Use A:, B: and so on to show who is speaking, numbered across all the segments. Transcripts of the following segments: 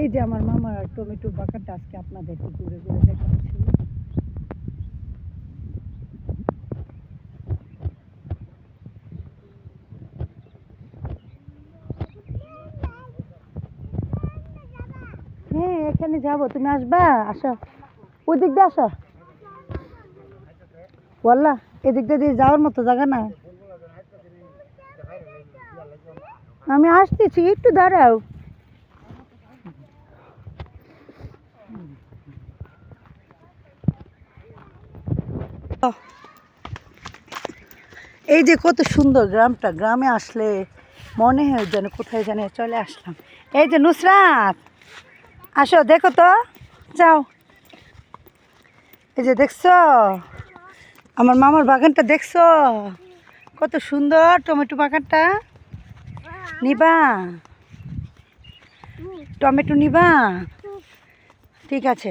A: এই যে আমার মামার টমেটো বাগানটা আজকে আপনাদেরকে ঘুরে ঘুরে দেখাচ্ছি। হ্যাঁ এখানে যাবো, তুমি আসবা? আসো, ওই দিক দিয়ে আসো। বললা এদিক দিয়ে যাওয়ার মতো জায়গা না। আমি আসতেছি, একটু দাঁড়াও। এই যে কত সুন্দর গ্রামটা, গ্রামে আসলে মনে হয় যেন কোথায় যেন চলে আসলাম। এই যে নুসরাত, আসো দেখো তো, যাও। এই যে দেখছো আমার মামার বাগানটা, দেখছো কত সুন্দর টমেটো বাগানটা। নিবা টমেটো নিবা? ঠিক আছে,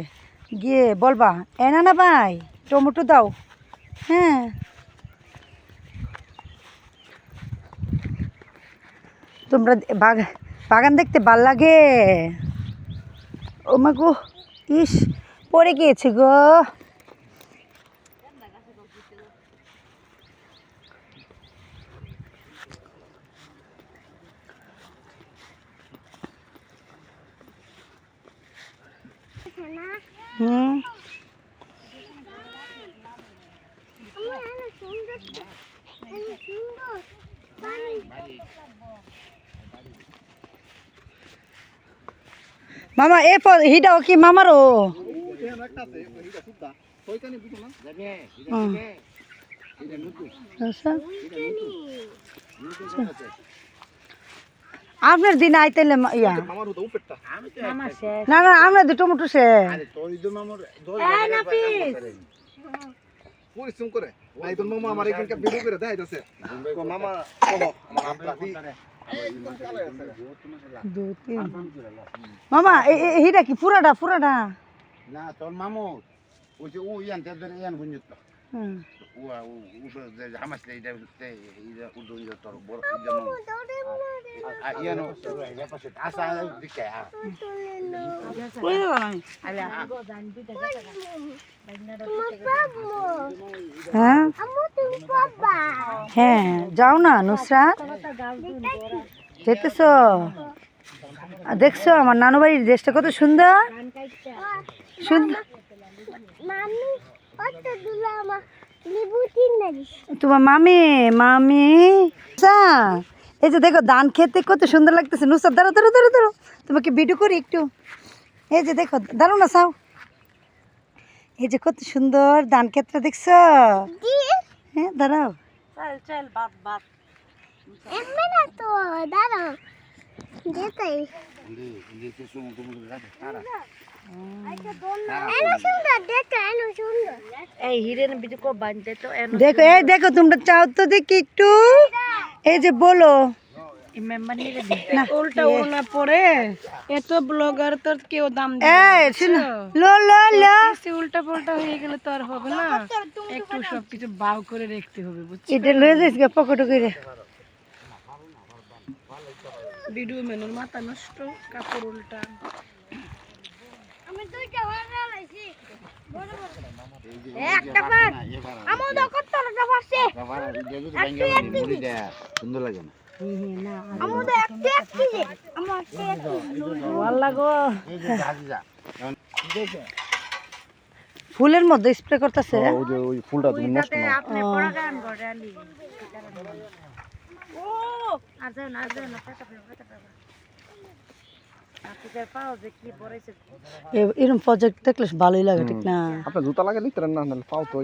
A: গিয়ে বলবা এনা না ভাই টমেটো দাও। হ্যাঁ তোমরা বাগান দেখতে ভাল লাগে? ও মা গো, ইস পড়ে গিয়েছে গো। হুম মামা এ হিটাও কি মামারও? আপনার দিন আইতেলে ইয়া না না আমরা দুটো টমেটো সে
B: পরিশ্রম করে নাই তোর মামা আমার এখানকার ভিডিও করে দেয় যাচ্ছে মামা
A: মামা এইটা কি পুরাটা পুরাটা
B: না তোর মামু ওই যে ও ইয়ান তাদের ইয়ান গুঞ্জত ও যে হামাসলে এটা এটা উদুন যে তোর বড় ইয়ানো পাশে আসা দিকে
A: হ্যাঁ হ্যাঁ যাও না নুসরাত, যেতেছ? দেখছো আমার নানু বাড়ির দেশটা কত সুন্দর সুন্দর। তোমার মামি মামি এই যে দেখো ধান খেতে কত সুন্দর লাগতেছে। নুসরাত দাঁড়ো দাঁড়ো দাঁড়ো দাঁড়ো, তোমাকে ভিডিও করি একটু। এই যে দেখো, দাঁড়ো না চাও, এই যে কত সুন্দর ধান ক্ষেতটা দেখছো? হ্যাঁ দাঁড়াও, চল বাদ বাদ দেখো। এই দেখো তোমরা চাও তো দেখি একটু, এই যে বলো
C: উল্টা উল্টা পড়ে এত ব্লগার তোর কেউ দাম উল্টা পাল্টা হয়ে গেলে তো আর হবে না, একটু সবকিছু বাউ করে রাখতে হবে বুঝছি।
A: এটা লয়ে যাইস গা পকেটে করে।
C: ভিডিও ম্যানের মাথা নষ্ট, কাপড় উল্টা।
B: সুন্দর লাগে না
A: ফুলের মধ্যে স্প্রে করতেছে।
B: ওই ফুলটা তুমি নষ্ট না
A: এরকম প্রজেক্ট দেখলে ভালোই লাগে, ঠিক না?
B: আপনার জুতা লাগে নিতে না নাহলে পাও তো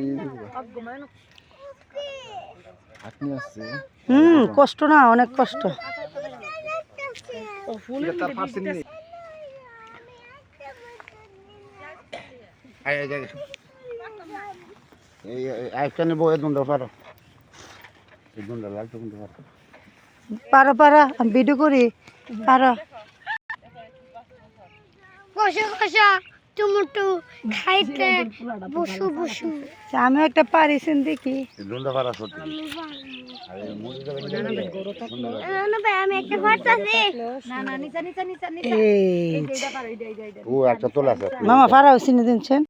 B: আপনি আসছে
A: কষ্ট না, অনেক কষ্ট। পারো পারো, আমি ভিডিও করি, পারো।
D: টমেটো খাইতে বসু বসু
A: আচ্ছা, আমিও একটা পারিছেন দেখি।
B: দুন্দা পারা সত্যি আরে মুড়ি দেবে
D: আমি একটা ফাটাছি
A: এই
B: ও একটা তোলা আছে
A: মামা ফারাও চিনে দিনছেন।